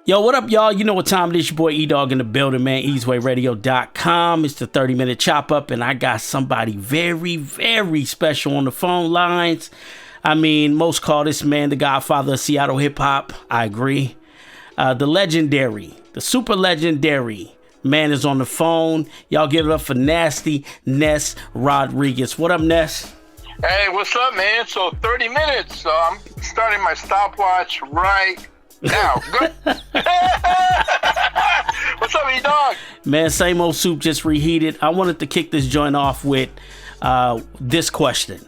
Yo, what up, y'all? You know what time it is. Your boy E-Dawg in the building, man. EasyRadio.world. It's the 30-minute chop-up, and I got somebody very, very special on the phone lines. I mean, most call this man the godfather of Seattle hip-hop. I agree. The legendary, the super legendary man is on the phone. Y'all give it up for Nasty Nes Rodriguez. What up, Nes? Hey, what's up, man? So 30 minutes. So I'm starting my stopwatch right now. Good. What's up, E-Dawg? Man, same old soup, just reheated. I wanted to kick this joint off with this question.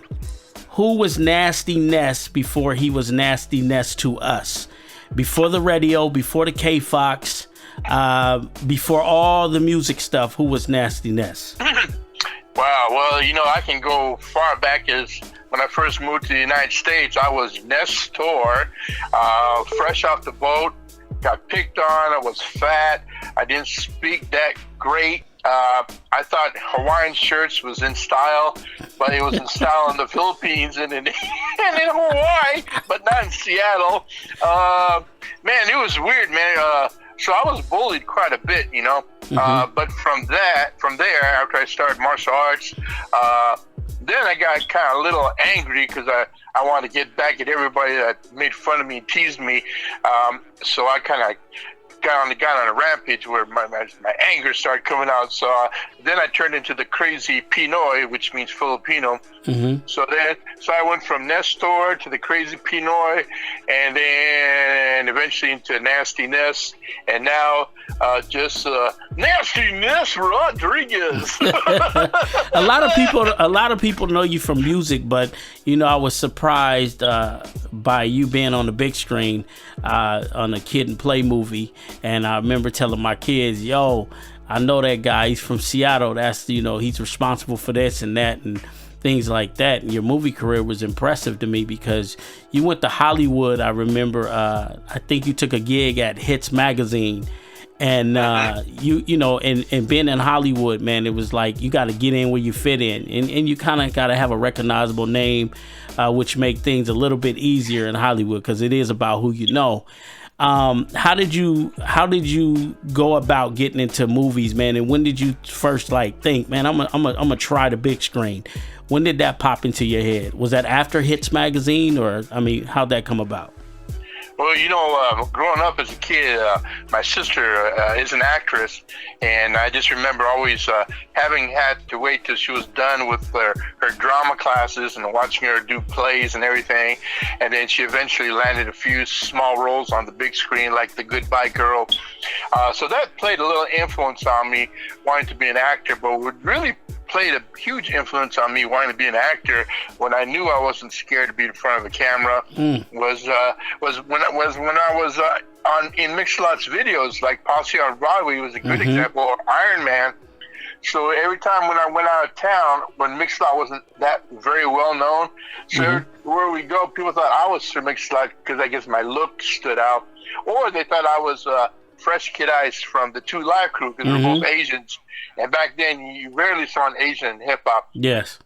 Who was Nasty Nes before he was Nasty Nes to us? Before the radio, before the KFOX, before all the music stuff, who was Nasty Nes? Wow, well, you know, I can go far back as when I first moved to the United States. I was Nestor, fresh off the boat, got picked on, I was fat, I didn't speak that great. I thought Hawaiian shirts was in style, but it was in style in the Philippines and in Hawaii, but not in Seattle. Man, it was weird, man. So I was bullied quite a bit, you know. But from there, after I started martial arts, then I got kind of a little angry because I wanted to get back at everybody that made fun of me and teased me. So I kind of got on a rampage where my anger started coming out. So then I turned into the crazy Pinoy, which means Filipino. So I went from Nestor to the crazy Pinoy, and then eventually into Nasty Nes, and now just Nasty Nes Rodriguez. A lot of people know you from music, but you know, I was surprised by you being on the big screen on a Kid and Play movie, and I remember telling my kids, "Yo, I know that guy. He's from Seattle. That's, you know, he's responsible for this and that and things like that." And your movie career was impressive to me because you went to Hollywood. I remember, I think you took a gig at Hits magazine, and you know, and being in Hollywood, man, it was like you got to get in where you fit in, and you kind of got to have a recognizable name, which make things a little bit easier in Hollywood because it is about who you know. How did you go about getting into movies, man? And when did you first like think, man, I'm gonna try the big screen? When did that pop into your head? Was that after Hits magazine, or I mean, how'd that come about? Well, you know, growing up as a kid, my sister is an actress, and I just remember always having had to wait till she was done with her drama classes and watching her do plays and everything, and then she eventually landed a few small roles on the big screen, like The Goodbye Girl. So that played a little influence on me wanting to be an actor, but what really played a huge influence on me wanting to be an actor when I knew I wasn't scared to be in front of a camera was when I was in Mix-a-Lot's videos, like Posse on Broadway was a good example, or Iron Man. So every time when I went out of town, when Mix-a-Lot wasn't that very well known, so where we go, people thought I was Sir Mix-a-Lot because I guess my look stood out, or they thought I was Fresh Kid Ice from the Two Live Crew because we're both Asians. And back then, you rarely saw an Asian in hip-hop. Yes.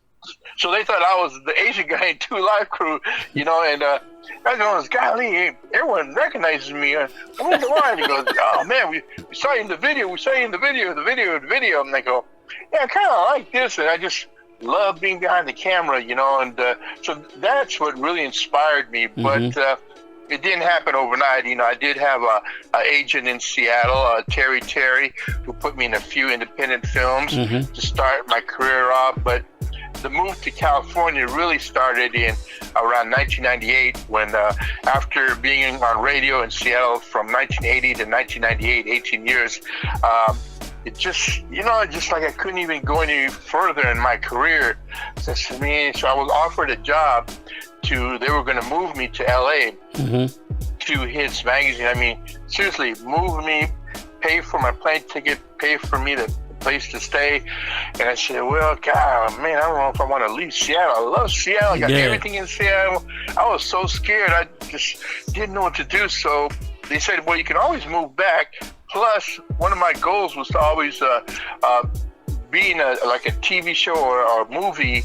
So they thought I was the Asian guy in Two Live Crew, you know, and I was, golly, everyone recognizes me. I wonder why. And he goes, oh, man, we saw you in the video. We saw you in the video. And they go, yeah, I kind of like this. And I just love being behind the camera, you know. And so that's what really inspired me. But it didn't happen overnight. You know, I did have a agent in Seattle, Terry, who put me in a few independent films to start my career off. But the move to California really started in around 1998 when after being on radio in Seattle from 1980 to 1998, 18 years, it just, you know, just like I couldn't even go any further in my career. So I was offered a job they were going to move me to LA to Hits magazine. I mean, seriously, move me, pay for my plane ticket, pay for me the place to stay. And I said, well, God, man, I don't know if I want to leave Seattle. I love Seattle. I got everything in Seattle. I was so scared. I just didn't know what to do. So they said, well, you can always move back. Plus, one of my goals was to always be in like a TV show or a movie.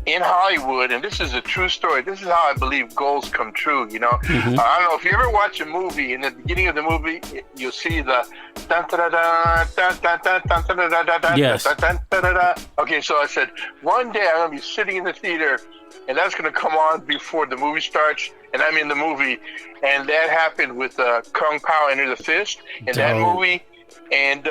in Hollywood, and this is a true story. This is how I believe goals come true. I don't know if you ever watch a movie. In the beginning of the movie, you'll see the dun da da dun dun dun dun dun dun dun dun. Yes. Okay, so I said one day I'm gonna be sitting in the theater, and that's gonna come on before the movie starts, and I'm in the movie, and that happened with Kung Pao Enter the Fist in that movie, and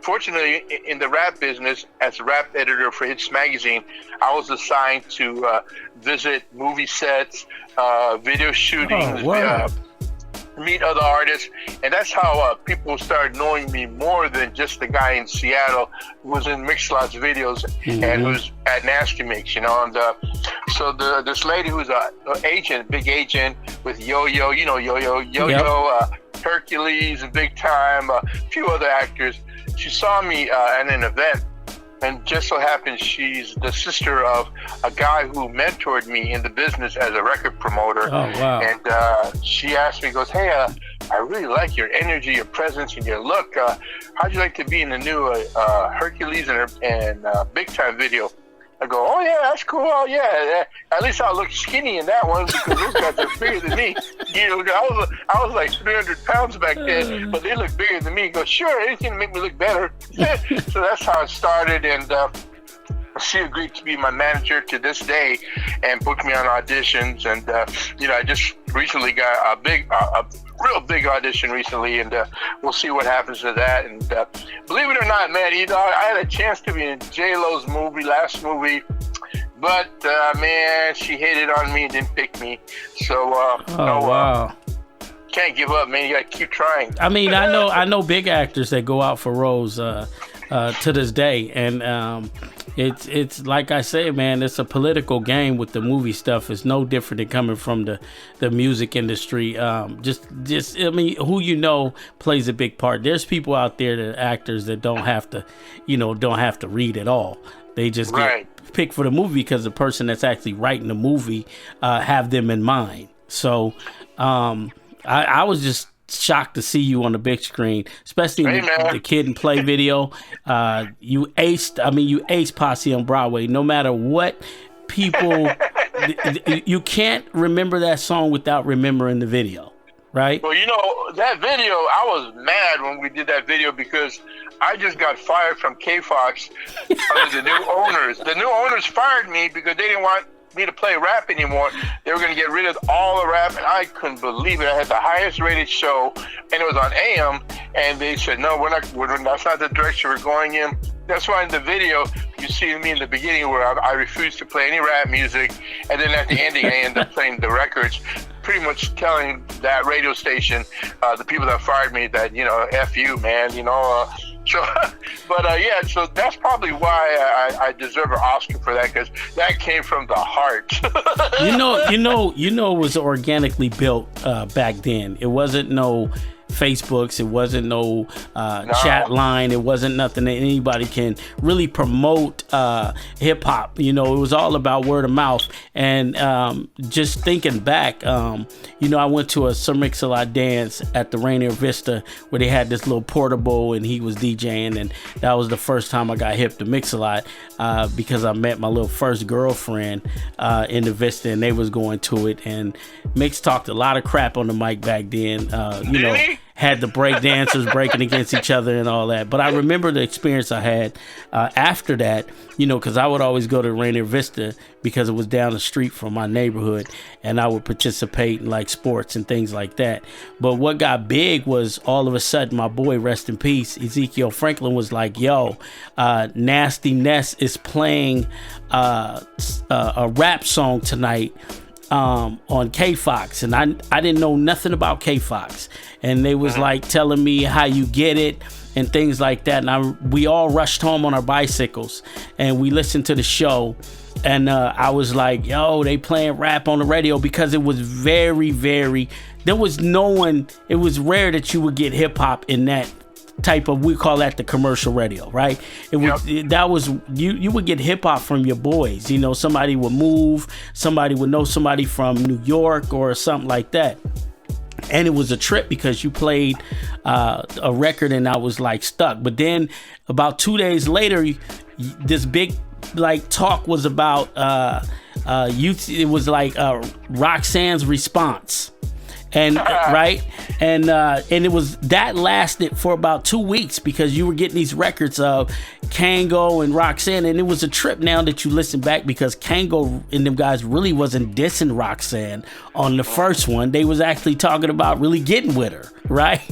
fortunately, in the rap business, as a rap editor for Hits Magazine, I was assigned to visit movie sets, video shootings, meet other artists, and that's how people started knowing me more than just the guy in Seattle who was in Mix-a-Lot's videos and who's at NASTYMIX, And so this lady who's an agent, big agent with Yo-Yo, Yo-Yo, Hercules, and Big Time, a few other actors. She saw me at an event, and just so happens she's the sister of a guy who mentored me in the business as a record promoter. Oh, wow. And she asked me, goes, hey, I really like your energy, your presence, and your look. How'd you like to be in the new Hercules and Big Time video? I go, oh yeah, that's cool. Oh yeah, at least I'll look skinny in that one because those guys are bigger than me. I was like 300 pounds back then, but they look bigger than me. He goes, sure, anything to make me look better. So that's how it started, and she agreed to be my manager to this day and booked me on auditions. And I just recently got a real big audition recently, and we'll see what happens to that. And believe it or not, man, I had a chance to be in J-Lo's last movie, but man, she hated on me and didn't pick me. So wow. Can't give up, man. You gotta keep trying. I mean, I know big actors that go out for roles to this day, and it's like I say, man, it's a political game with the movie stuff. It's no different than coming from the music industry. Just I mean, who plays a big part. There's people out there that actors that don't have to read at all. They just get picked for the movie because the person that's actually writing the movie have them in mind. So I was just shocked to see you on the big screen, especially in the Kid and Play video. You aced Posse on Broadway. No matter what people, you can't remember that song without remembering the video, right? Well, that video, I was mad when we did that video because I just got fired from KFOX under the new owners. The new owners fired me because they didn't want me to play rap anymore. They were going to get rid of all the rap, and I couldn't believe it. I had the highest rated show, and it was on AM, and they said, no, that's not the direction we're going in. That's why in the video, you see me in the beginning where I refused to play any rap music, and then at the ending, I end up playing the records, pretty much telling that radio station, the people that fired me that, F you, man, so that's probably why I deserve an Oscar for that, because that came from the heart. It was organically built back then. It wasn't no Facebooks, it wasn't no chat line, it wasn't nothing that anybody can really promote hip hop. It was all about word of mouth. And just thinking back, I went to a Sir Mix-a-Lot dance at the Rainier Vista where they had this little portable and he was DJing, and that was the first time I got hip to Mix-a-Lot because I met my little first girlfriend in the Vista, and they was going to it, and Mix talked a lot of crap on the mic back then. Had the break dancers breaking against each other and all that. But I remember the experience I had after that, because I would always go to Rainier Vista because it was down the street from my neighborhood, and I would participate in like sports and things like that. But what got big was all of a sudden my boy, rest in peace, Ezekiel Franklin, was like, yo, Nasty Nes is playing a rap song tonight on KFOX, and I didn't know nothing about KFOX, and they was like telling me how you get it and things like that, and we all rushed home on our bicycles and we listened to the show, and I was like, yo, they playing rap on the radio, because it was very, very, there was no one, it was rare that you would get hip hop in that type of, we call that the commercial radio, right? It was that was you would get hip hop from your boys. Somebody would move, somebody would know somebody from New York or something like that. And it was a trip because you played a record and I was like stuck. But then about 2 days later, this big like talk was about youth. It was like Roxanne's response. And right, and it was that lasted for about 2 weeks because you were getting these records of Kango and Roxanne, and it was a trip now that you listen back because Kango and them guys really wasn't dissing Roxanne on the first one. They was actually talking about really getting with her, right?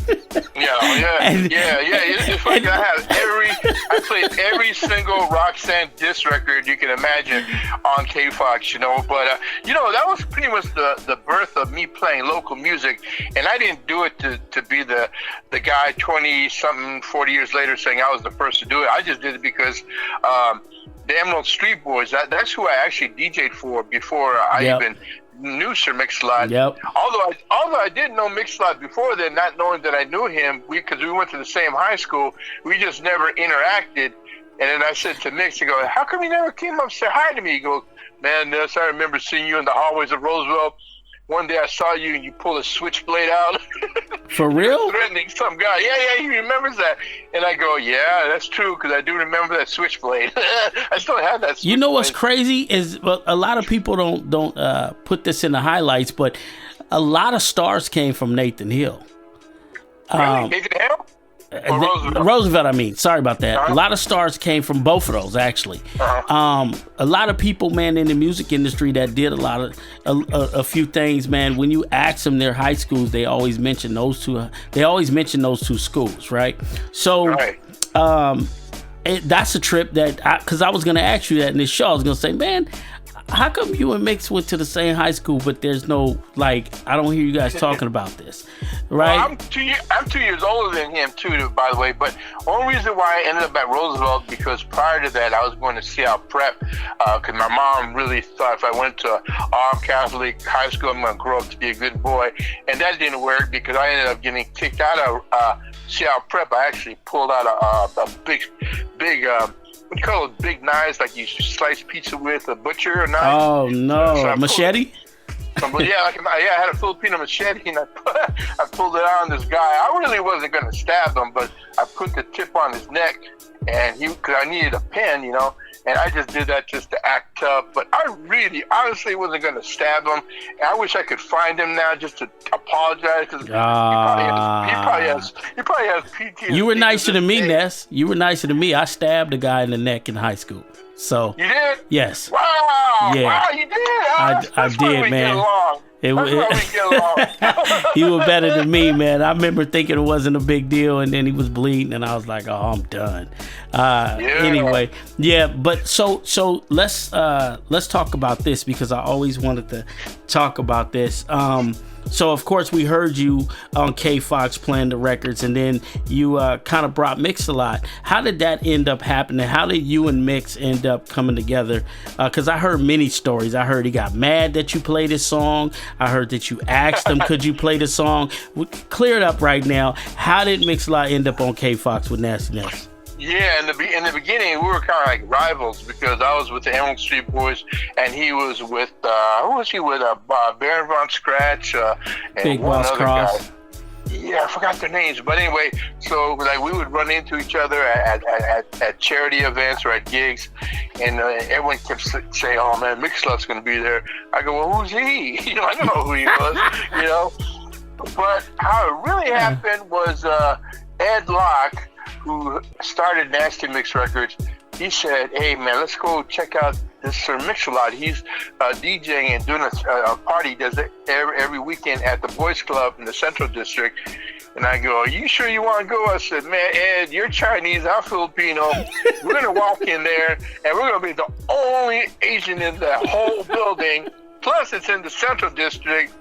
Yeah. It's funny, I played every single Roxanne diss record you can imagine on KFOX, But that was pretty much the birth of me playing local music, and I didn't do it to be the guy 20-something, 40 years later saying I was the first to do it. I just did it because the Emerald Street Boys, that's who I actually DJ'd for before I even knew Sir Mix-a-Lot. Yep. Although I did know Mix-a-Lot before then, not knowing that I knew him, because we went to the same high school, we just never interacted. And then I said to Mix, I go, how come you never came up and said hi to me? He goes, man, Ness, I remember seeing you in the hallways of Roosevelt. One day I saw you and you pulled a switchblade out. For real? Threatening some guy. Yeah, he remembers that. And I go, yeah, that's true, because I do remember that switchblade. I still have that switchblade. You know what's crazy is a lot of people don't put this in the highlights, but a lot of stars came from Nathan Hill. Really? Nathan Hill? Roosevelt, I mean. Sorry about that. A lot of stars came from both of those, actually. A lot of people, man, in the music industry that did a few things, man. When you ask them their high schools, they always mention those two. They always mention those two schools, right? So, that's a trip because I was gonna ask you that in this show. I was gonna say, man, how come you and Mix went to the same high school, but there's no, I don't hear you guys talking about this, right? Well, I'm 2 years older than him, too, by the way, but only reason why I ended up at Roosevelt, because prior to that, I was going to Seattle Prep, because my mom really thought if I went to all Catholic high school, I'm going to grow up to be a good boy, and that didn't work because I ended up getting kicked out of Seattle Prep. I actually pulled out a big, what do you call those big knives, like you slice pizza with, a butcher knife? Oh, no. So machete? I had a Filipino machete, and I pulled it out on this guy. I really wasn't going to stab him, but I put the tip on his neck, and because I needed a pen, and I just did that just to act tough. But I really, honestly wasn't going to stab him. And I wish I could find him now just to apologize, because he probably has PTSD. You were nicer than me, Ness. You were nicer than me. I stabbed a guy in the neck in high school. So you did? Yes. Wow. Yeah. Wow, you did. I did, man. That's why we get along. He was better than me, man. I remember thinking it wasn't a big deal, and then he was bleeding, and I was like, "Oh, I'm done." Anyway, yeah. But so let's talk about this, because I always wanted to talk about this. So of course we heard you on KFOX playing the records, and then you kind of brought Mix a lot. How did that end up happening? How did you and Mix end up coming together? Because I heard many stories. I heard he got mad that you played his song. I heard that you asked him, could you play the song? Clear it up right now. How did Mix a lot end up on KFOX with Nasty Nes? Yeah, in the beginning, we were kind of like rivals, because I was with the Emerald Street Boys, and he was with, who was he with? Baron Von Scratch, and Big one Boss other Cross. guy. Yeah, I forgot their names. But anyway, so we would run into each other at charity events or at gigs, and everyone kept saying, "Oh man, Mix-a-Lot's going to be there." I go, "Well, who's he?" I don't know who he was, But how it really happened was Ed Locke, who started NASTYMIX Records, he said, "Hey man, let's go check out this Sir Mix-a-Lot. He's DJing and doing a party. He does it every weekend at the Boys Club in the Central District." And I go, "Are you sure you want to go?" I said, "Man, Ed, you're Chinese, I'm Filipino. We're going to walk in there, and we're going to be the only Asian in the whole building. Plus, it's in the Central District.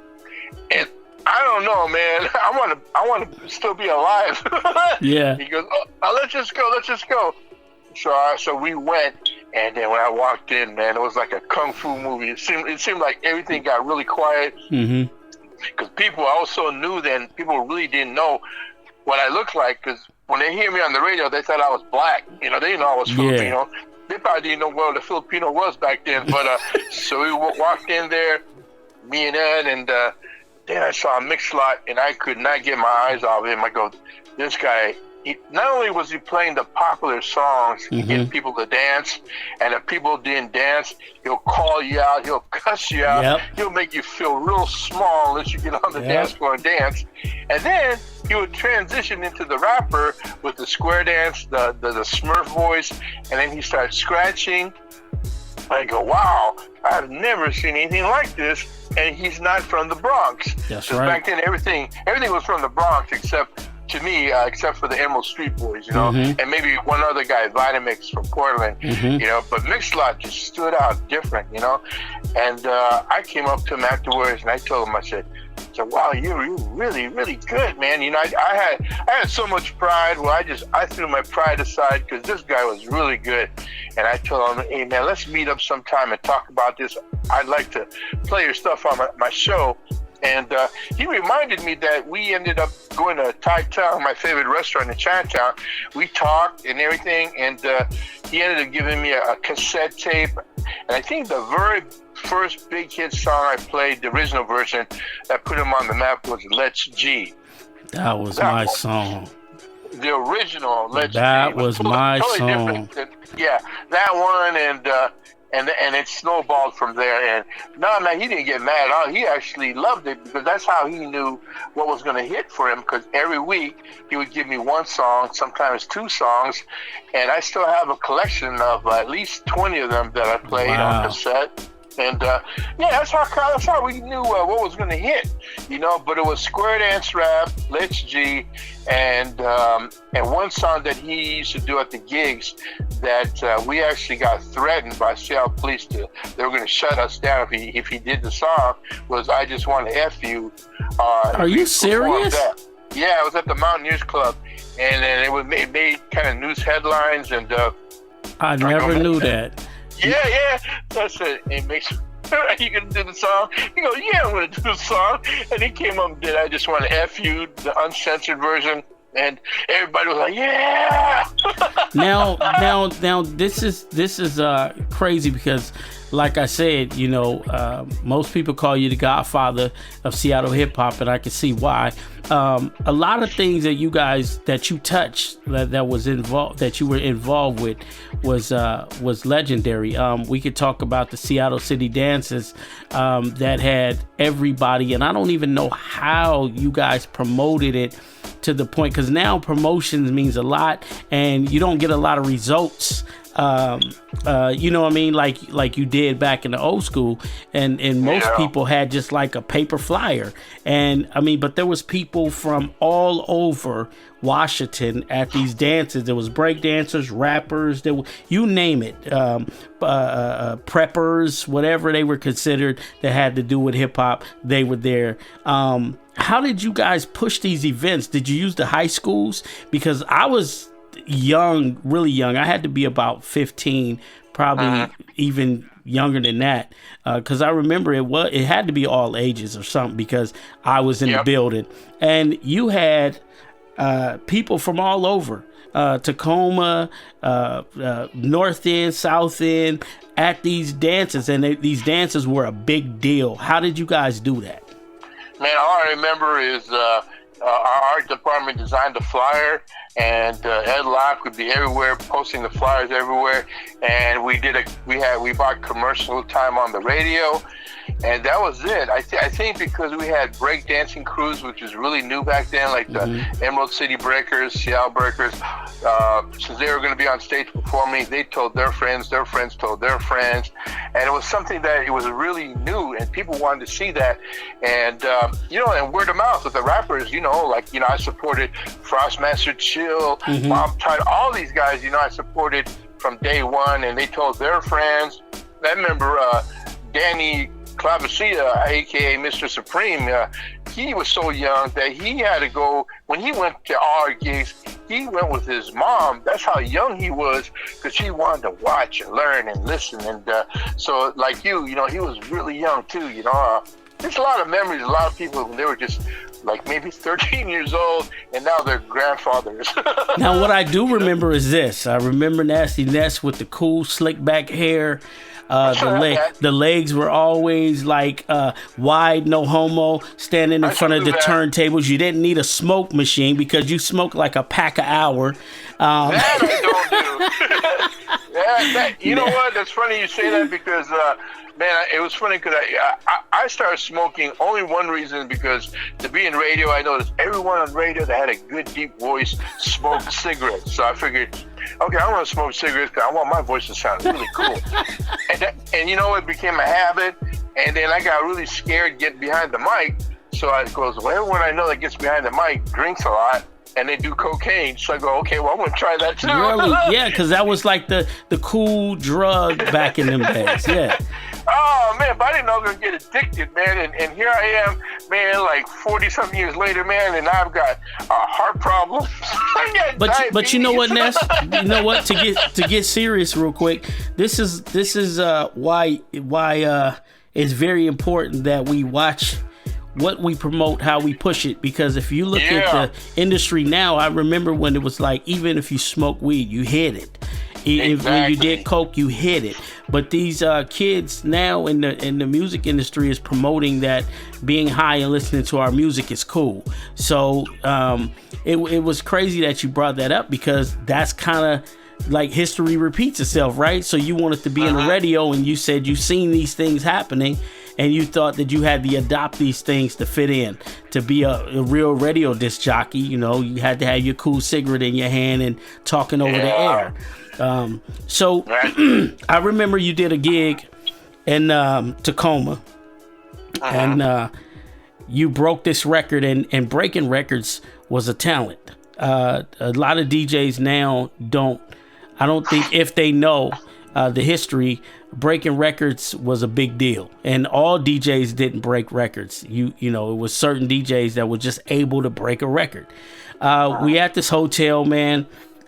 And I don't know, man. I want to still be alive." Yeah. He goes, "Oh, let's just go. So we went, and then when I walked in, man, it was like a kung fu movie. It seemed like everything got really quiet. Mm-hmm. Because people also knew then, people really didn't know what I looked like, because when they hear me on the radio, they thought I was black. They didn't know I was Filipino. They probably didn't know what a Filipino was back then. But so we walked in there, me and Ed, and then I saw Mix-a-Lot, and I could not get my eyes off him. I go, "This guy not only was he playing the popular songs, getting people to dance, and if people didn't dance, he'll call you out, he'll cuss you out, he'll make you feel real small unless you get on the dance floor and dance. And then he would transition into the rapper with the square dance, the Smurf voice, and then he started scratching. I go, wow, I've never seen anything like this. And he's not from the Bronx. That's right. Back then, everything was from the Bronx except for the Emerald Street Boys, you know, and maybe one other guy, Vitamix from Portland, you know. But Mix-a-Lot just stood out different, you know. And I came up to him afterwards, and I told him, I said, wow, you're really, really good, man. You know, I had so much pride. Well, I threw my pride aside because this guy was really good. And I told him, hey, man, let's meet up sometime and talk about this. I'd like to play your stuff on my show. And he reminded me that we ended up going to Thai Town, my favorite restaurant in Chinatown. We talked and everything, and he ended up giving me a cassette tape. And I think the very first big hit song I played, the original version that put him on the map, was Let's G. That was my song. The original Let's G. That was my song. Yeah, that one, and it snowballed from there. And no, man, he didn't get mad at all. He actually loved it because that's how he knew what was going to hit for him. Because every week he would give me one song, sometimes two songs, and I still have a collection of at least 20 of them that I played on cassette. And that's how we knew what was going to hit, you know. But it was square dance rap, Let's G, and one song that he used to do at the gigs that we actually got threatened by Seattle police they were going to shut us down if he did the song, was I Just Want to F You. Are you serious? Yeah, it was at the Mountaineers Club, and then it was made kind of news headlines, and I never knew that. Yeah. That's it. It makes. Are you gonna do the song? He goes, yeah, I'm gonna do the song. And he came up and did I Just Want to F You, the uncensored version, and everybody was like, yeah. now, this is crazy because, like I said, you know, most people call you the godfather of Seattle hip hop, and I can see why. A lot of things that you touched that you were involved with was legendary. We could talk about the Seattle City dances that had everybody, and I don't even know how you guys promoted it to the point, because now promotions means a lot and you don't get a lot of results. You know what I mean? Like you did back in the old school, and most people had just like a paper flyer. And I mean, but there was people from all over Washington at these dances. There was break dancers, rappers, you name it, preppers, whatever they were considered that had to do with hip hop, they were there. How did you guys push these events? Did you use the high schools? Because I was young, really young. I had to be about 15, probably even younger than that, because I remember it had to be all ages or something, because I was in the building, and you had people from all over, Tacoma, North End, South End, at these dances, and these dances were a big deal. How did you guys do that? Man, all I remember is our art department designed the flyer, and Ed Locke would be everywhere, posting the flyers everywhere. And we bought commercial time on the radio, and that was it. I think because we had breakdancing crews, which was really new back then, like the Emerald City Breakers, Seattle Breakers. Since they were going to be on stage performing, they told their friends told their friends, and it was something that it was really new, and people wanted to see that. And you know, and word of mouth with the rappers, you know, like, you know, I supported Frostmaster Chill, Bob Tide, all these guys, you know, I supported from day one, and they told their friends. I remember Danny Clavicita, aka Mr. Supreme, he was so young that he had to go, when he went to our gigs, he went with his mom. That's how young he was, because he wanted to watch and learn and listen. And so like you know, he was really young too, you know. There's a lot of memories, a lot of people when they were just like maybe 13 years old, and now they're grandfathers. Now, what I do remember is this. I remember Nasty Nes with the cool slick back hair. The legs were always like wide, no homo, standing in front of the turntables. You didn't need a smoke machine because you smoked like a pack an hour. That I don't do. You know what? That's funny you say that because, man, it was funny because I started smoking only one reason, because to be in radio, I noticed everyone on radio that had a good deep voice smoked cigarettes. So I figured, okay, I want to smoke cigarettes because I want my voice to sound really cool. And you know, it became a habit. And then I got really scared getting behind the mic. So I goes, well, everyone I know that gets behind the mic drinks a lot. And they do cocaine, so I go, okay, well, I'm gonna try that too. Really? Yeah, because that was like the cool drug back in them days. Yeah. Oh man, but I didn't know I was gonna get addicted, man. And here I am, man, like 40-something years later, man, and I've got heart problems. But you know what, Ness? You know what? To get serious real quick, this is why it's very important that we watch what we promote, how we push it, because if you look at the industry now, I remember when it was like, even if you smoke weed, you hit it. Exactly. When you did coke, you hit it. But these kids now in the music industry is promoting that being high and listening to our music is cool. So it was crazy that you brought that up, because that's kind of like history repeats itself, right? So you wanted to be in the radio, and you said you've seen these things happening, and you thought that you had to adopt these things to fit in, to be a real radio disc jockey. You know, you had to have your cool cigarette in your hand and talking over the air. So I remember you did a gig in Tacoma, and you broke this record, and breaking records was a talent. A lot of DJs now I don't think if they know the history, breaking records was a big deal, and all DJs didn't break records. You know, it was certain DJs that were just able to break a record. We at this hotel, man.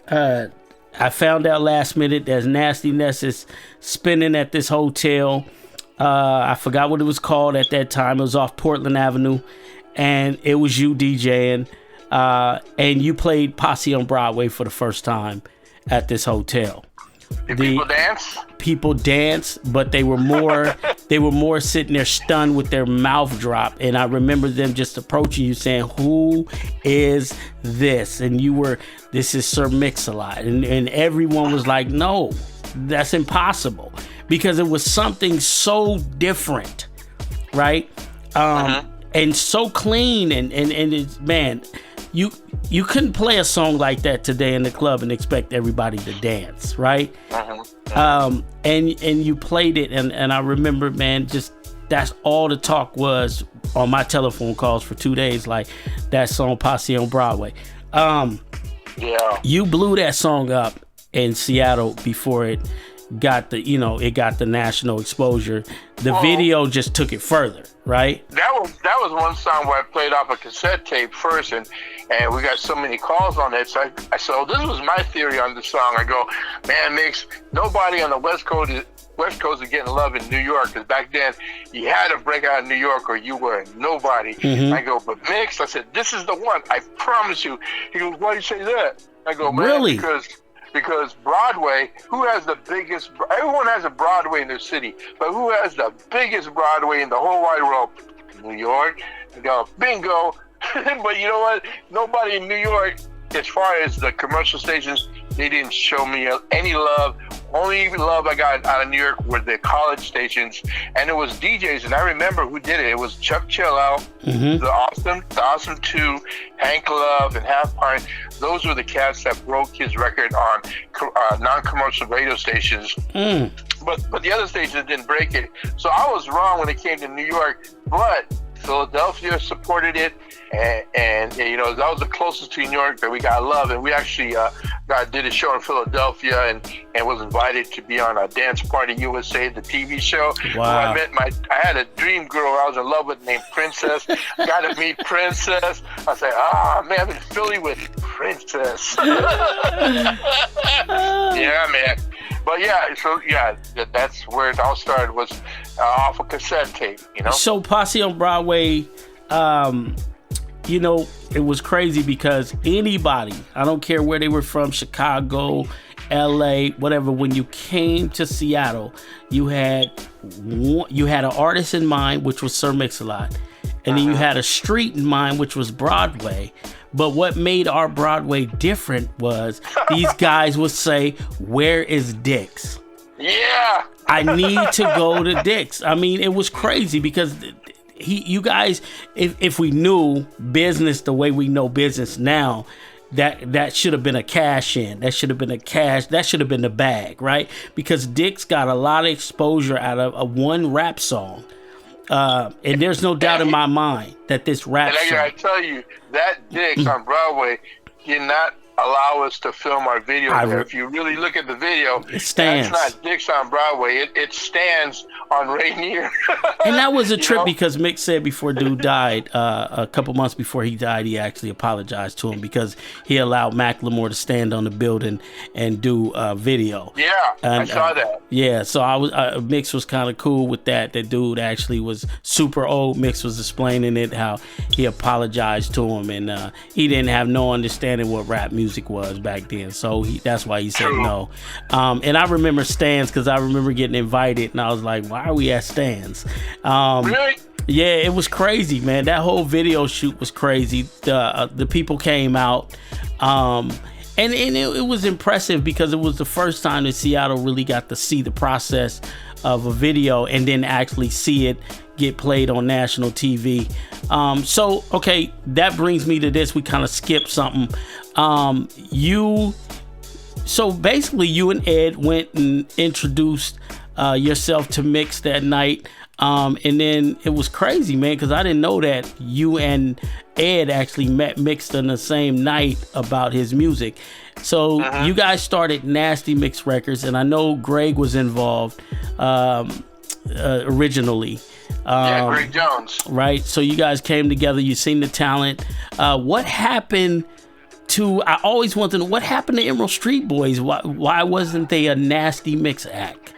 I found out last minute that Nasty Nes is spinning at this hotel. I forgot what it was called at that time. It was off Portland Avenue, and it was you DJing, and you played Posse on Broadway for the first time at this hotel. Did people dance? People danced, but they were more sitting there stunned with their mouth dropped. And I remember them just approaching you saying, "Who is this?" And you were, "This is Sir Mix-a-Lot." And everyone was like, "No, that's impossible," because it was something so different, right? And so clean, and it's, man, you couldn't play a song like that today in the club and expect everybody to dance, right? And you played it, and I remember, man, just that's all the talk was on my telephone calls for 2 days, like that song Posse on Broadway. You blew that song up in Seattle before it got the national exposure. The video just took it further, right? That was one song where I played off a cassette tape first, and we got so many calls on it. So so this was my theory on the song. I go, man, Mix, nobody on the West Coast is getting love in New York, because back then you had to break out in New York or you were nobody. I go, but Mix, I said, this is the one, I promise you. He goes, why do you say that? I go, man, really? Because Broadway, who has the biggest, everyone has a Broadway in their city, but who has the biggest Broadway in the whole wide world? New York. I go, bingo. But you know what? Nobody in New York, as far as the commercial stations, they didn't show me any love. Only love I got out of New York were the college stations, and it was DJs. And I remember who did it. It was Chuck Chillout, the Awesome 2, Hank Love, and Half Pint. Those were the cats that broke his record on non-commercial radio stations. But the other stations didn't break it. So I was wrong when it came to New York, but Philadelphia supported it, and you know, that was the closest to New York that we got love. And we actually did a show in Philadelphia, and was invited to be on a Dance Party USA, the TV show. Wow. I had a dream girl I was in love with named Princess. Got to meet Princess. I said, man, I'm in Philly with Princess. Yeah, man. But that's where it all started, was off a cassette tape, you know? So Posse on Broadway, you know, it was crazy because anybody, I don't care where they were from, Chicago, LA, whatever, when you came to Seattle, you had an artist in mind, which was Sir Mix-a-Lot, and then you had a street in mind, which was Broadway. But what made our Broadway different was these guys would say, "Where is Dick's?" Yeah. I need to go to Dick's. I mean, it was crazy because you guys, if we knew business the way we know business now, that should have been a cash in. That should have been the bag, right? Because Dick's got a lot of exposure out of a one rap song. And there's no doubt in my mind that this rap song. I tell you, that Dick's on Broadway did not allow us to film our video there. If you really look at the video, it stands. That's not Dick's on Broadway. It stands on Rainier. And that was a trip because Mick said before dude died, a couple months before he died, he actually apologized to him because he allowed Macklemore to stand on the building and do a video. Yeah, I saw that. Yeah, so Mix was kind of cool with that. That dude actually was super old. Mix was explaining it, how he apologized to him, and he didn't have no understanding what rap music was back then, so that's why he said no. And I remember Stan's because I remember getting invited, and I was like, "Why are we at Stan's?" Really? Yeah, it was crazy, man. That whole video shoot was crazy. The people came out, and it was impressive because it was the first time that Seattle really got to see the process of a video and then actually see it get played on national TV. So, okay, that brings me to this. We kind of skipped something. So basically you and Ed went and introduced yourself to Mix that night. And then it was crazy, man, because I didn't know that you and Ed actually met Mix on the same night about his music. So you guys started NASTYMIX Records, and I know Greg was involved originally. Greg Jones. Right. So you guys came together. You seen the talent. What happened to? I always wanted to know what happened to Emerald Street Boys. Why wasn't they a NASTYMIX act?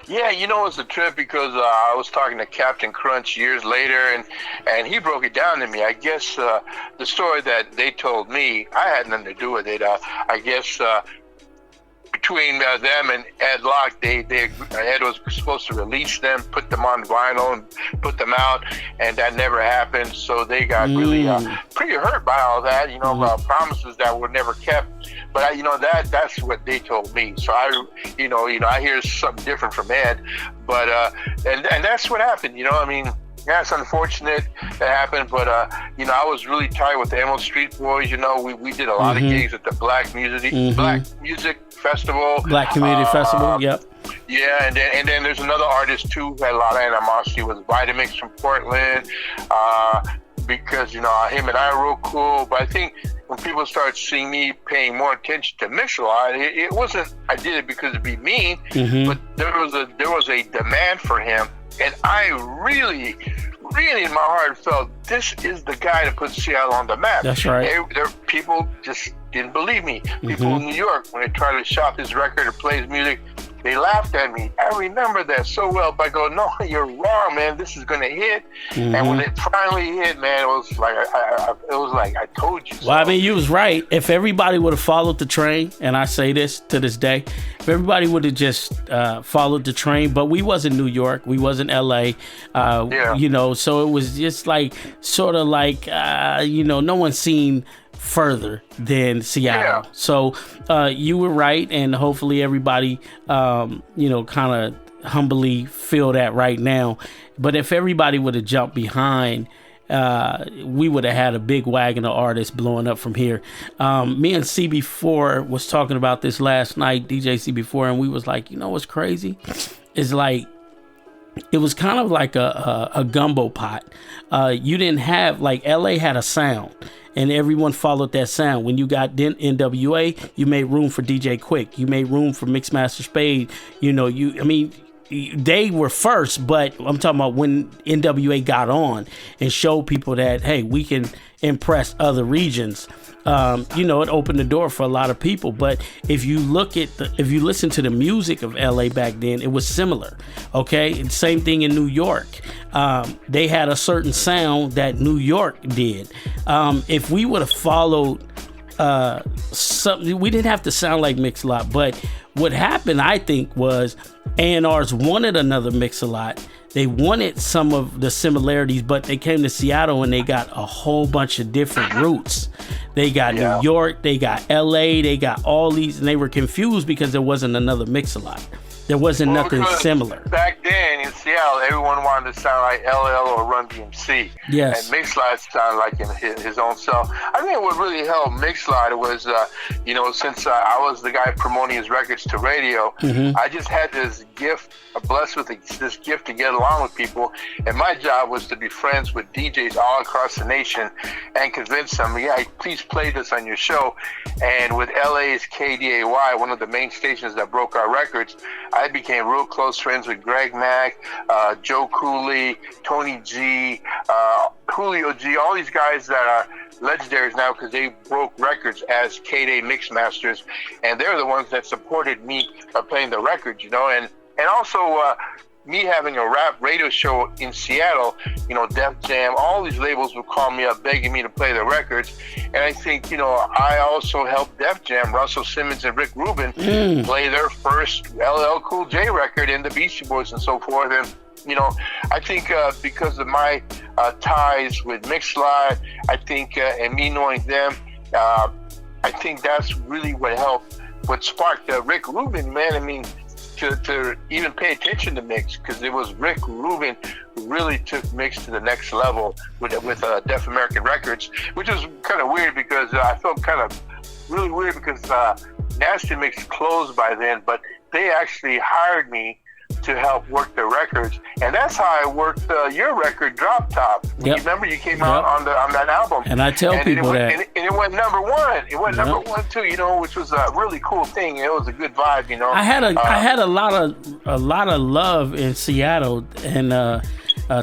Yeah, it was a trip because I was talking to Captain Crunch years later, and he broke it down to me. I guess the story that they told me, I had nothing to do with it. I guess between them and Ed Locke, Ed was supposed to release them, put them on vinyl, and put them out, and that never happened. So they got really pretty hurt by all that. Promises that were never kept. But that's what they told me. So I hear something different from Ed, but and that's what happened. Yeah, it's unfortunate that happened, but I was really tight with the Emerald Street Boys. We did a lot of gigs at the Black Music Festival, Black Community Festival. Yep. Yeah, and then there's another artist too who had a lot of animosity with Vitamix from Portland, because him and I are real cool. But I think when people start seeing me paying more attention to Mix-a-Lot, it wasn't I did it because it'd be mean, but there was a demand for him. And I really, really in my heart felt this is the guy to put Seattle on the map. That's right. People just didn't believe me. People in New York, when they tried to shop his record or play his music, they laughed at me. I remember that so well. But I go, no, you're wrong, man. This is going to hit. And when it finally hit, man, it was like I told you so. Well, I mean, you was right. If everybody would have followed the train, and I say this to this day, if everybody would have just followed the train, but we wasn't New York, we wasn't LA, so it was just like sort of like no one's seen further than Seattle. Yeah. So you were right, and hopefully everybody kind of humbly feel that right now. But if everybody would have jumped behind, we would have had a big wagon of artists blowing up from here. Me and CB4 was talking about this last night, DJ CB4, and we was like, what's crazy? It's like it was kind of like a gumbo pot. You didn't have, like, LA had a sound, and everyone followed that sound. When you got NWA, you made room for DJ Quick. You made room for Mixmaster Spade. They were first, but I'm talking about when NWA got on and showed people that, hey, we can impress other regions. It opened the door for a lot of people. But if you listen to the music of LA back then, it was similar. Okay, and same thing in New York. They had a certain sound that New York did. If we would have followed something. We didn't have to sound like Mix-a-Lot, but what happened, I think, was A&Rs wanted another Mix-a-Lot. They wanted some of the similarities, but they came to Seattle and they got a whole bunch of different roots. They got New York, they got LA, they got all these, and they were confused because there wasn't another Mix-a-Lot. There wasn't nothing similar. Back then in Seattle, everyone wanted to sound like LL or Run DMC. Yes. And Mix-a-Lot sounded like his own self. I think what really helped Mix-a-Lot was, since I was the guy promoting his records to radio, I just had this gift, blessed with this gift to get along with people. And my job was to be friends with DJs all across the nation and convince them, please play this on your show. And with LA's KDAY, one of the main stations that broke our records, I became real close friends with Greg Mack, Joe Cooley, Tony G, Julio G, all these guys that are legendaries now because they broke records as KDAY mix masters, and they're the ones that supported me playing the records, and also me having a rap radio show in Seattle, Def Jam, all these labels would call me up begging me to play the records. And I think, I also helped Def Jam, Russell Simmons and Rick Rubin, play their first LL Cool J record in the Beastie Boys and so forth. And, I think because of my ties with Mix-a-Lot, I think, and me knowing them, I think that's really what helped, what sparked Rick Rubin, man. I mean, to even pay attention to Mix, because it was Rick Rubin who really took Mix to the next level with Def American Records, which was kind of weird because I felt kind of really weird because NASTYMIX closed by then, but they actually hired me to help work the records, and that's how I worked your record, Drop Top. You remember you came out on that album, and I tell people that, and it went number one. It went number one too, which was a really cool thing. It was a good vibe, I had a lot of love in Seattle, and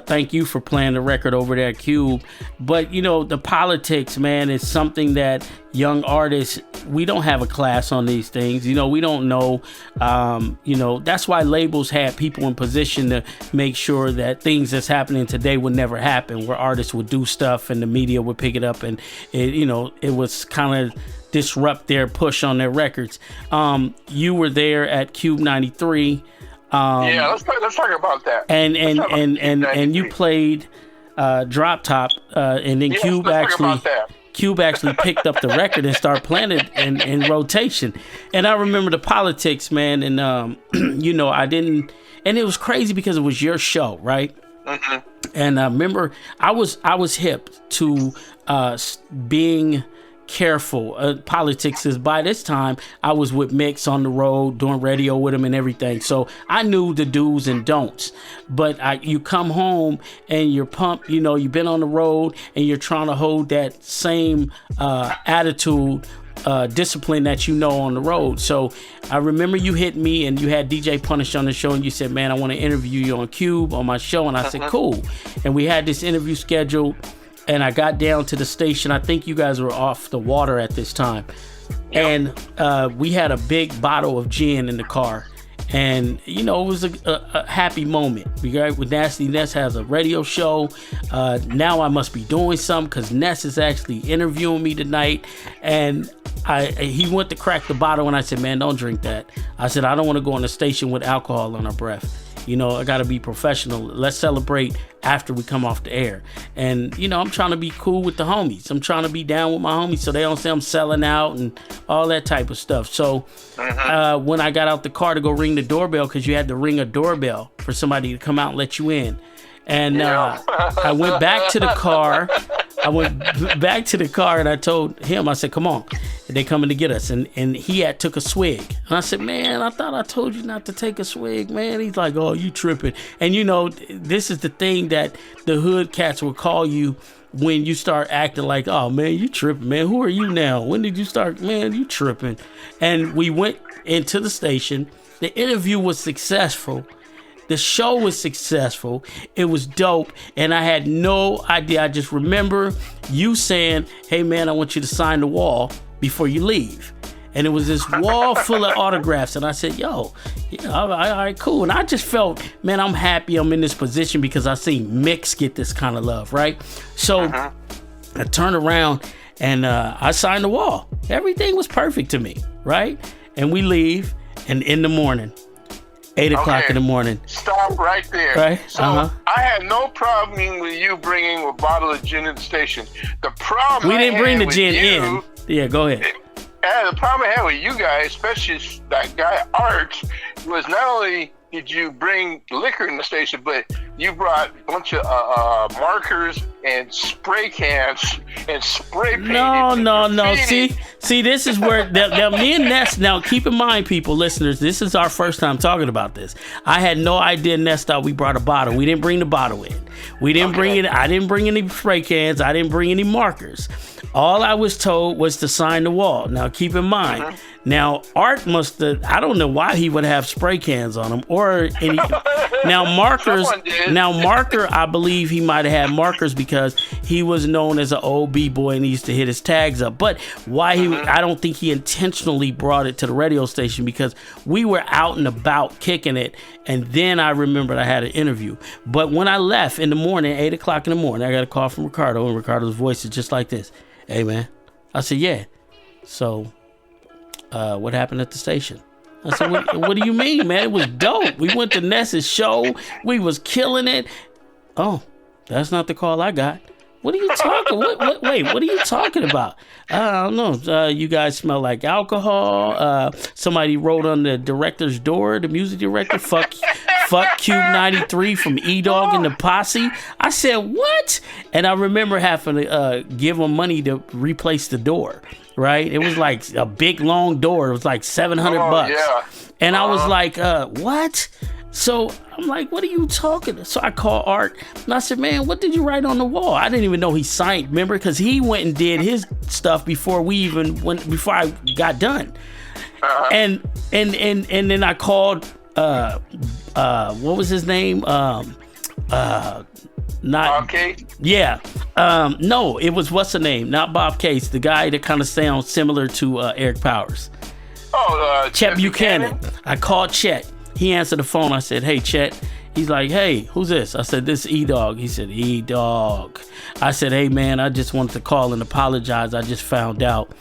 thank you for playing the record over there at KUBE. But the politics, man, is something that young artists, we don't have a class on these things. We don't know. That's why labels had people in position to make sure that things that's happening today would never happen, where artists would do stuff and the media would pick it up, and it was kind of disrupt their push on their records. You were there at KUBE 93. Let's talk about that. And you played Drop Top, and then KUBE actually picked up the record and started playing it in rotation. And I remember the politics, man, and I didn't, and it was crazy because it was your show, right? And I remember I was hip to being careful. Politics is, by this time I was with Mix on the road doing radio with him and everything, so I knew the do's and don'ts. But you come home and you're pumped, you've been on the road and you're trying to hold that same attitude, discipline that on the road. So I remember you hit me and you had DJ Punish on the show and you said, man, I want to interview you on KUBE on my show. And I said, cool. And we had this interview scheduled. And I got down to the station. I think you guys were off the water at this time. And we had a big bottle of gin in the car. And, it was a happy moment. Right? With Nasty Nes has a radio show. Now I must be doing something because Ness is actually interviewing me tonight. And he went to crack the bottle and I said, man, don't drink that. I said, I don't want to go on the station with alcohol on our breath. I got to be professional. Let's celebrate after we come off the air. And, I'm trying to be cool with the homies. I'm trying to be down with my homies so they don't say I'm selling out and all that type of stuff. So when I got out the car to go ring the doorbell, because you had to ring a doorbell for somebody to come out and let you in. And I went back to the car. And I told him, I said, come on. They coming to get us. And he took a swig. And I said, man, I thought I told you not to take a swig, man. He's like, oh, you tripping. And this is the thing that the hood cats will call you when you start acting like, oh, man, you tripping, man. Who are you now? When did you start? Man, you tripping. And we went into the station. The interview was successful. The show was successful. It was dope. And I had no idea. I just remember you saying, hey, man, I want you to sign the wall before you leave. And it was this wall full of autographs. And I said, yo, all right, cool. And I just felt, man, I'm happy I'm in this position because I seen Mix get this kind of love, right? So I turned around and I signed the wall. Everything was perfect to me, right? And we leave, and in the morning, 8 o'clock in the morning. Stop right there. Right? So I had no problem with you bringing a bottle of gin in the station. The problem we didn't bring the gin in. Yeah, go ahead. The problem I had with you guys, especially that guy Art, was not only did you bring liquor in the station, but you brought a bunch of markers and spray cans and spray paint. No. See, this is where me and Ness. Now, keep in mind, people, listeners, this is our first time talking about this. I had no idea Ness thought we brought a bottle. We didn't bring the bottle in. We didn't bring it. I didn't bring any spray cans. I didn't bring any markers. All I was told was to sign the wall. Now, keep in mind. Now, Art must have, I don't know why he would have spray cans on him or any. Now, markers. Now, marker, I believe he might have had markers because he was known as an old B-boy and he used to hit his tags up. But why I don't think he intentionally brought it to the radio station because we were out and about kicking it. And then I remembered I had an interview. But when I left in the morning, 8 o'clock in the morning, I got a call from Ricardo, and Ricardo's voice is just like this. Hey, man. I said, yeah. So, what happened at the station? I said, what do you mean, man? It was dope. We went to Ness's show. We was killing it. Oh, that's not the call I got. What are you talking? Wait, what are you talking about? I don't know. You guys smell like alcohol. Somebody wrote on the director's door, the music director, fuck KUBE 93 from E-Dawg and the Posse. I said, what? And I remember having to give them money to replace the door. Right? It was like a big long door. It was like $700. Yeah. And I was like, what? So I'm like, what are you talking? So I called Art and I said, man, what did you write on the wall? I didn't even know he signed, remember? Because he went and did his stuff before before I got done. And then I called what was his name? Bob Case? Yeah. No, it was what's the name? Not Bob Case. The guy that kind of sounds similar to Eric Powers. Chet Buchanan. I called Chet. He answered the phone. I said, hey, Chet. He's like, hey, who's this? I said, this is E-Dawg. He said, E-Dawg. I said, hey, man, I just wanted to call and apologize. I just found out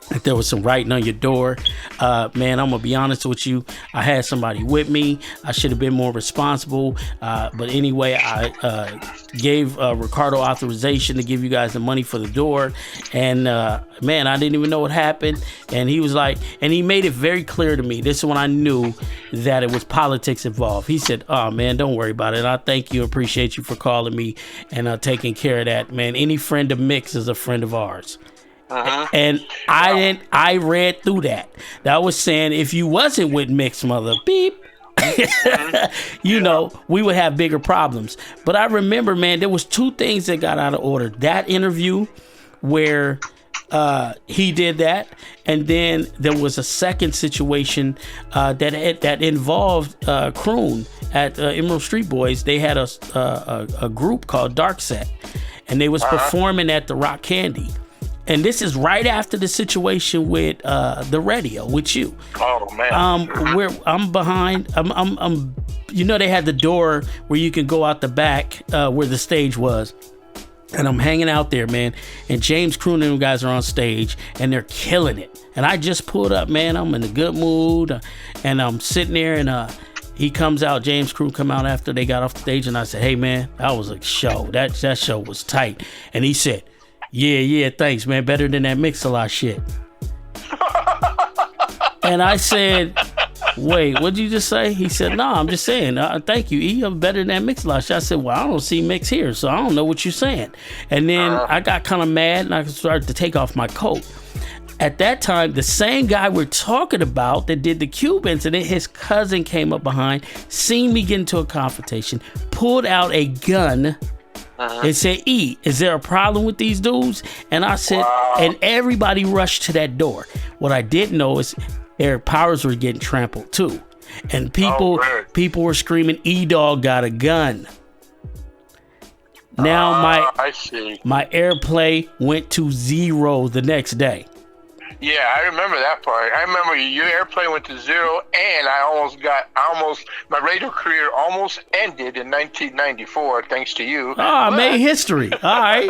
that there was some writing on your door. Man, I'm going to be honest with you. I had somebody with me. I should have been more responsible. But anyway, I gave Ricardo authorization to give you guys the money for the door. And man, I didn't even know what happened. And he was like, and he made it very clear to me. This is when I knew that it was politics involved. He said, oh, man, don't worry about it. I thank you. Appreciate you for calling me and taking care of that, man. Any friend of Mix is a friend of ours. And I read through that. That was saying if you wasn't with Mix, mother beep, you know, we would have bigger problems. But I remember, man, there was two things that got out of order. That interview where he did that, and then there was a second situation that involved Croon at Emerald Street Boys. They had a group called Dark Set, and they was performing at the Rock Candy. And this is right after the situation with the radio with you. Oh man. Where I'm behind. I'm. You know, they had the door where you can go out the back where the stage was. And I'm hanging out there, man. And James Croon and them guys are on stage, and they're killing it. And I just pulled up, man. I'm in a good mood, and I'm sitting there, and he comes out. James Croon come out after they got off the stage, and I said, "Hey, man, that was a show. That show was tight." And he said, Yeah, thanks, man. Better than that Mix-a-Lot shit. And I said, wait, what'd you just say? He said, no, I'm just saying, thank you, E. I'm better than that Mix-a-Lot shit. I said, well, I don't see Mix here, so I don't know what you're saying. And then I got kind of mad, and I started to take off my coat. At that time, the same guy we're talking about that did the KUBE incident, his cousin came up behind, seen me get into a confrontation, pulled out a gun, and said, E, is there a problem with these dudes? And I said, and everybody rushed to that door. What I didn't know is Eric Powers was getting trampled too. And people were screaming, E-Dawg got a gun. Now my airplay went to 0 the next day. Yeah, I remember that part. I remember your airplane went to zero, and my radio career almost ended in 1994, thanks to you. Oh, I made history. All right.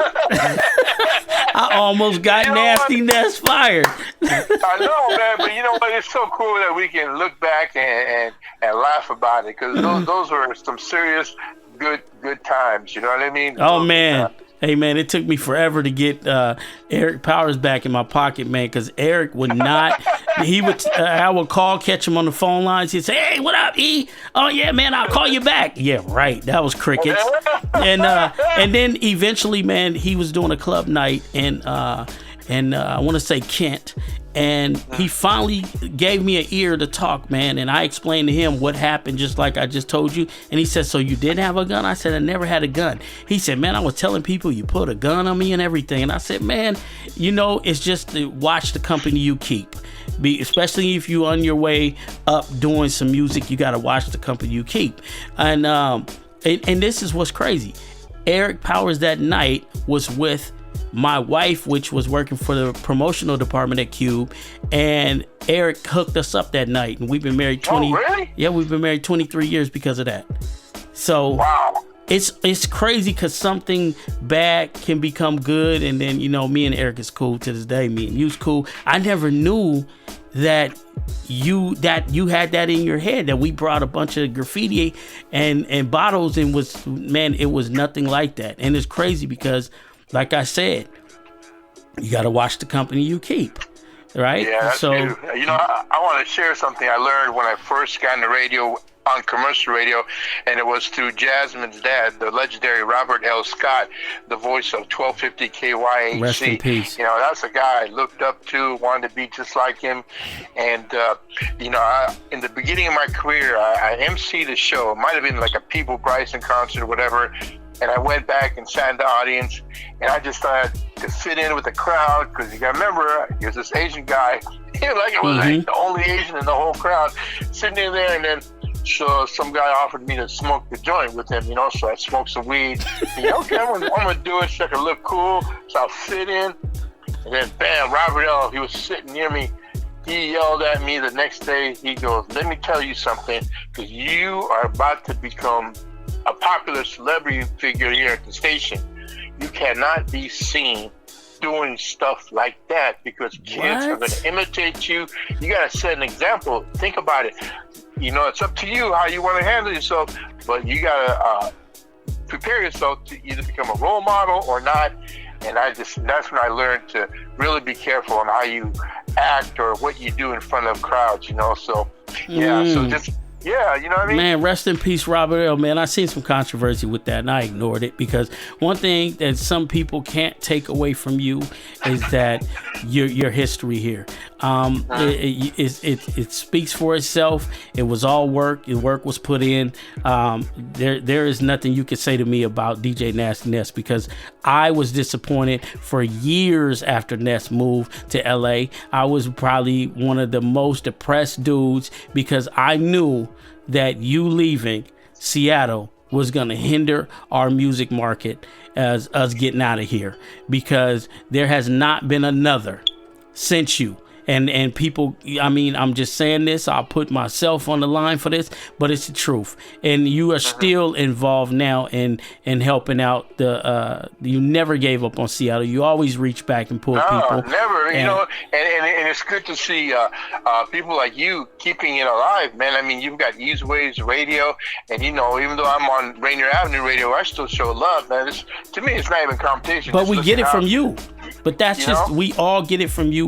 I almost got Nasty Nes fired. I know, man, but you know what? It's so cool that we can look back and laugh about it, because those were some serious good times. You know what I mean? Oh, man. Hey, man, it took me forever to get Eric Powers back in my pocket, man, because Eric would not. I would call, catch him on the phone lines. He'd say, "Hey, what up, E? Oh, yeah, man, I'll call you back." Yeah, right. That was crickets. And then eventually, man, he was doing a club night in I want to say Kent. And he finally gave me an ear to talk, man. And I explained to him what happened, just like I just told you. And he said, "So you did have a gun?" I said, "I never had a gun." He said, "Man, I was telling people you put a gun on me and everything." And I said, "Man, you know, it's just to watch the company you keep. Especially if you're on your way up doing some music, you got to watch the company you keep." And this is what's crazy. Eric Powers that night was with my wife, which was working for the promotional department at KUBE, and Eric hooked us up that night, and we've been married 20. Oh, really? Yeah, we've been married 23 years because of that. So wow. It's crazy because something bad can become good, and then, you know, me and Eric is cool to this day. Me and you's cool. I never knew that you had that in your head, that we brought a bunch of graffiti and bottles, and it was nothing like that. And it's crazy because, like I said, you got to watch the company you keep, right? Yeah, that's so true. You know, I want to share something I learned when I first got in the radio, on commercial radio, and it was through Jasmine's dad, the legendary Robert L. Scott, the voice of 1250 KYHC. Rest in peace. You know, that's a guy I looked up to, wanted to be just like him. And, you know, in the beginning of my career, I emceed a show. It might have been like a People Bryson concert or whatever. And I went back and sat in the audience, and I just started to fit in with the crowd, because you got to remember, he was this Asian guy. It was like the only Asian in the whole crowd sitting in there. And then so some guy offered me to smoke the joint with him, you know, so I smoked some weed. And, okay, I'm gonna do it so I can look cool, so I'll fit in. And then bam, Robert L., he was sitting near me. He yelled at me the next day. He goes, "Let me tell you something, because you are about to become a popular celebrity figure here at the station. You cannot be seen doing stuff like that, because kids are going to imitate you. You got to set an example. Think about it. You know, it's up to you how you want to handle yourself, but you got to prepare yourself to either become a role model or not." And that's when I learned to really be careful on how you act or what you do in front of crowds, you know. So, yeah, so just... yeah, you know what I mean? Man, rest in peace, Robert L. Man, I seen some controversy with that, and I ignored it, because one thing that some people can't take away from you is that your history here. It speaks for itself. It was all work. The work was put in. There is nothing you could say to me about DJ Nasty Nes, because I was disappointed for years after Nes moved to LA. I was probably one of the most depressed dudes, because I knew that you leaving Seattle was going to hinder our music market as us getting out of here, because there has not been another since you. And people, I mean, I'm just saying this, I'll put myself on the line for this, but it's the truth. And you are still involved now in helping out you never gave up on Seattle. You always reach back and pull people. Never, you know, and it's good to see people like you keeping it alive, man. I mean, you've got Eazy-E's radio, and, you know, even though I'm on Rainier Avenue Radio, I still show love, man. To me, it's not even competition. But we get it from you. But that's just, we all get it from you.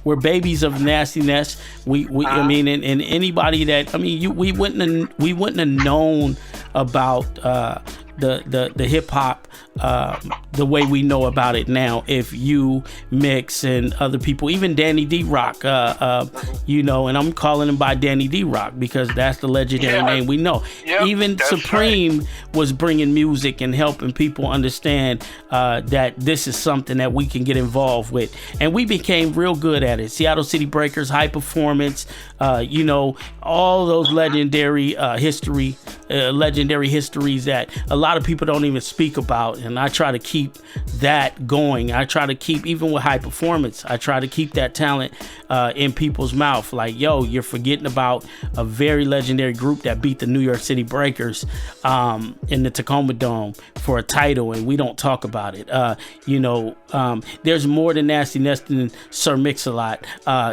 We're babies of Nasty Nes. I mean, and anybody that, I mean, we wouldn't have known about the hip hop the way we know about it now if you mix and other people, even Danny D Rock, you know, and I'm calling him by Danny D Rock because that's the legendary name we know. Yep, even Supreme was bringing music and helping people understand that this is something that we can get involved with, and we became real good at it. Seattle City Breakers, High Performance, you know, all those legendary histories that a lot of people don't even speak about. about, and I try to keep that going. I try to keep, even with high performance, I try to keep that talent in people's mouth. Like, yo, you're forgetting about a very legendary group that beat the New York City Breakers in the Tacoma Dome for a title, and we don't talk about it. There's more than Nasty Nes than Sir Mix-a-Lot.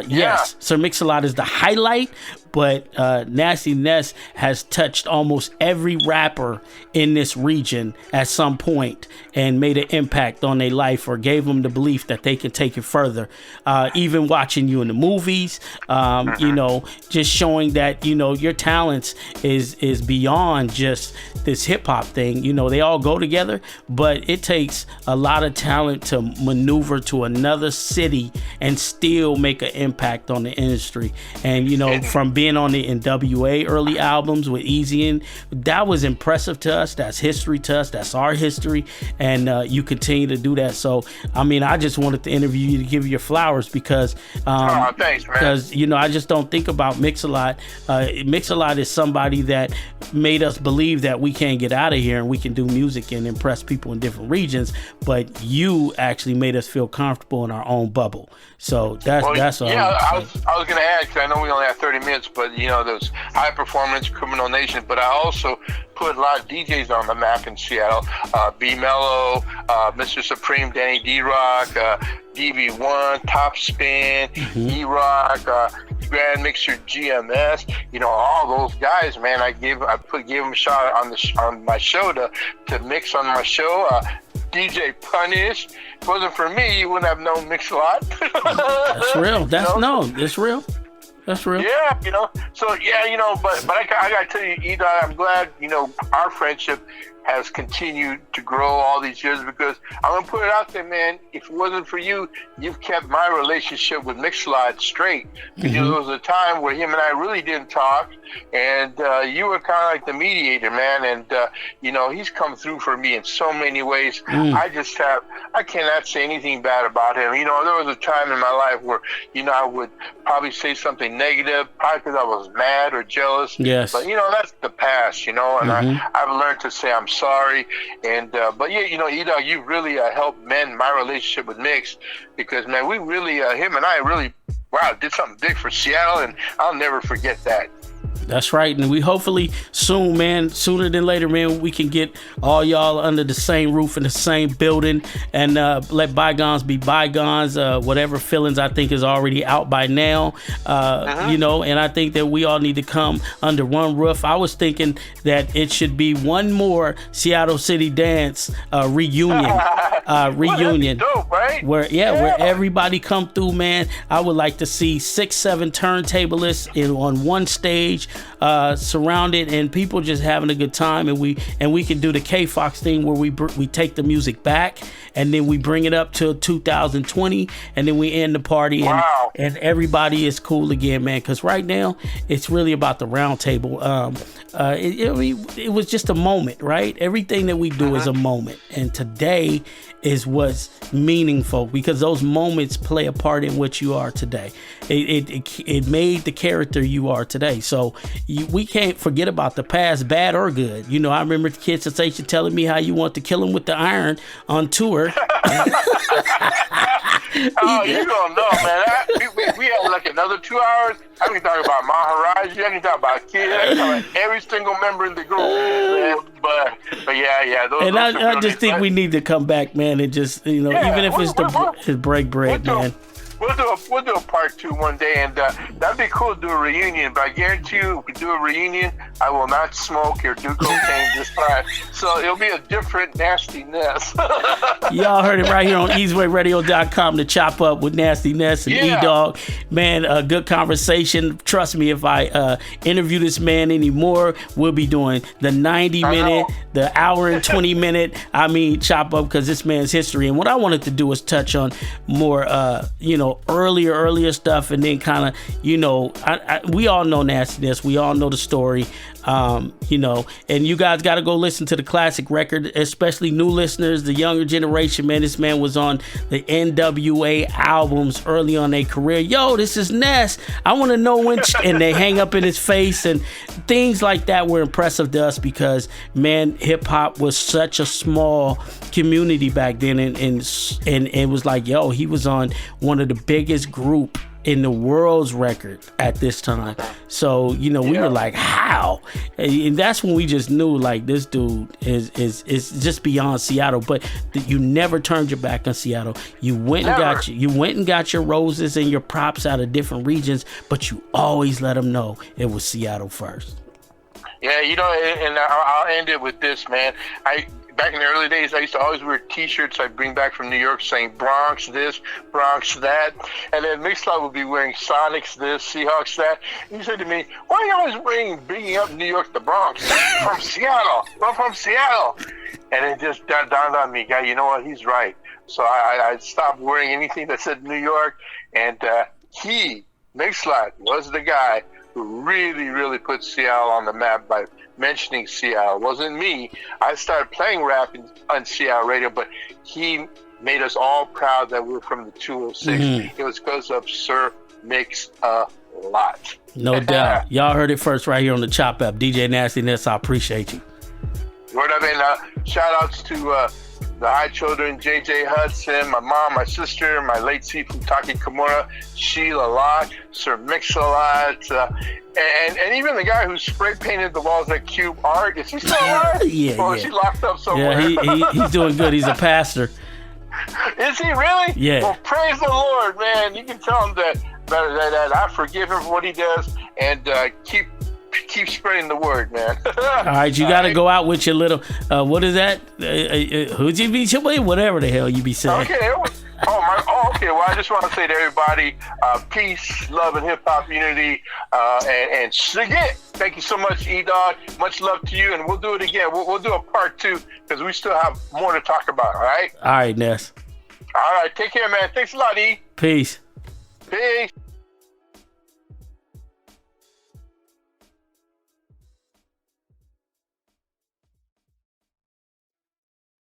Yes, Sir Mix-a-Lot is the highlight, but Nasty Nes has touched almost every rapper in this region at some point and made an impact on their life, or gave them the belief that they can take it further. Even watching you in the movies, just showing that, your talents is beyond just this hip hop thing. They all go together, but it takes a lot of talent to maneuver to another city and still make an impact on the industry. And, from being on the NWA early albums with Eazy-E, that was impressive to us. That's history to us. That's our history. And you continue to do that. So, I just wanted to interview you to give you your flowers because, thanks, man. Because, I just don't think about Mix-a-Lot. Mix-a-Lot is somebody that made us believe that we can't get out of here and we can do music and impress people in different regions. But you actually made us feel comfortable in our own bubble. So that's all. Yeah, I was going to add, because I know we only have 30 minutes, but those High Performance, Criminal Nation, but I also put a lot of DJs on the map in Seattle. B Mello, Mr. Supreme, Danny D-Rock, DB1, Top Spin, E-Rock, Grand Mixer GMS, all those guys, man. I gave them a shot on my show to mix on my show. DJ Punish. If it wasn't for me, you wouldn't have known Mix-a-Lot. That's real. It's real. That's real. Yeah, So but I gotta tell you, E-Dawg, I'm glad our friendship has continued to grow all these years, because I'm gonna put it out there, man. If it wasn't for you, you've kept my relationship with Mix-a-Lot straight. Because there was a time where him and I really didn't talk, and you were kind of like the mediator, man. And he's come through for me in so many ways. I cannot say anything bad about him. There was a time in my life where I would probably say something negative, probably because I was mad or jealous. Yes. But that's the past, and I've learned to say I'm sorry. And but yeah, E-Dawg, you really helped mend my relationship with Mix, because man, we really him and I really did something big for Seattle, and I'll never forget that. That's right. And we hopefully soon, man, sooner than later, man, we can get all y'all under the same roof in the same building and let bygones be bygones. Whatever feelings I think is already out by now, and I think that we all need to come under one roof. I was thinking that it should be one more Seattle City Dance reunion. Reunion. Dope, right? Where everybody come through, man. I would like to see 6-7 turntablists on one stage, surrounded, and people just having a good time, and we can do the KFOX thing where we take the music back and then we bring it up to 2020, and then we end the party, and everybody is cool again, man. Because right now it's really about the round table. It was just a moment, right? Everything that we do is a moment, and today is what's meaningful, because those moments play a part in what you are today. It made the character you are today. So we can't forget about the past, bad or good. I remember Kid Sensation telling me how you want to kill him with the iron on tour. Oh, you don't know, man. We had like another 2 hours. I can talk about Maharaji. I can talk about Kid. I can talk about every single member in the group. Man. But yeah. I just think we need to come back, man, and just even if it's to break bread, man. We'll do a part 2 one day, and that'd be cool to do a reunion. But I guarantee you, if we do a reunion, I will not smoke or do cocaine this time. So it'll be a different Nasty Nes. Y'all heard it right here on EasyRadio.com, to Chop Up with Nasty Nes and E-Dawg. Man, a good conversation. Trust me, if I interview this man anymore, we'll be doing the 90-minute, the hour and 20-minute, Chop Up, because this man's history. And what I wanted to do was touch on more, earlier stuff, and then kind of, we all know Nasty Nes, we all know the story, You know, and you guys got to go listen to the classic record, especially new listeners, the younger generation. Man, this man was on the NWA albums early on their career. Yo, this is Nes. I want to know when, and they hang up in his face, and things like that were impressive to us because, man, hip hop was such a small community back then, and it was like, yo, he was on one of the biggest group in the world's record at this time. So, you know, we were like, how? And that's when we just knew, like, this dude is just beyond Seattle. But you never turned your back on Seattle. You went and got your roses and your props out of different regions, but you always let them know it was Seattle first. Yeah, you know, and I'll end it with this, man. Back in the early days, I used to always wear T-shirts I'd bring back from New York saying Bronx this, Bronx that. And then Mixcloud would be wearing Sonics this, Seahawks that. And he said to me, why are you always bringing up New York, the Bronx? From Seattle. I'm from Seattle. And it just dawned on me, guy, you know what? He's right. So I stopped wearing anything that said New York. And Mixcloud, was the guy who really, really put Seattle on the map by mentioning Seattle. It wasn't me. I started playing rap on Seattle radio, but he made us all proud that we're from the 206. It was because of Sir Mix-a-Lot. No doubt. Y'all heard it first right here on the ChopUp. DJ Nasty Nes, I appreciate you. Word up, and shout outs to the High Children JJ Hudson, my mom, my sister, my late Sifu Taki Kimura, Sheila Lott, Sir Mix-a-Lot, and even the guy who spray painted the walls at Cube Art. Is he still alive? Or is he locked up somewhere? Yeah, he's doing good. He's a pastor. Is he really? Yeah. Well, praise the Lord, man. You can tell him that I forgive him for what he does, and keep spreading the word, man. All right, you got to go out with your little, what is that? Who'd you be, whatever the hell you be saying. Okay. Okay. Well, I just want to say to everybody, peace, love, and hip hop unity, and shigit. Thank you so much, E-Dawg. Much love to you, and we'll do it again. We'll do a part 2 because we still have more to talk about. All right. All right, Nes. All right. Take care, man. Thanks a lot, E. Peace. Peace.